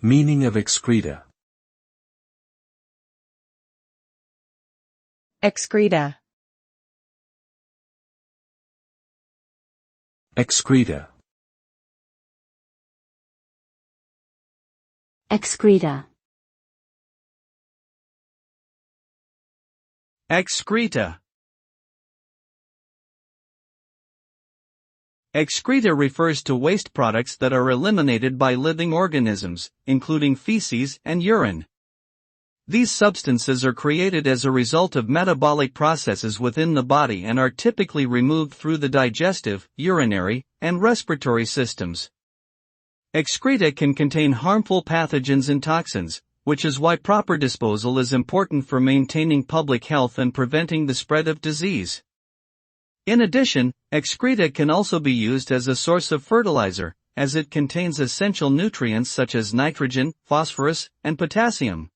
Meaning of excreta. Excreta. Excreta. Excreta. Excreta. Excreta refers to waste products that are eliminated by living organisms, including feces and urine. These substances are created as a result of metabolic processes within the body and are typically removed through the digestive, urinary, and respiratory systems. Excreta can contain harmful pathogens and toxins, which is why proper disposal is important for maintaining public health and preventing the spread of disease. In addition, excreta can also be used as a source of fertilizer, as it contains essential nutrients such as nitrogen, phosphorus, and potassium.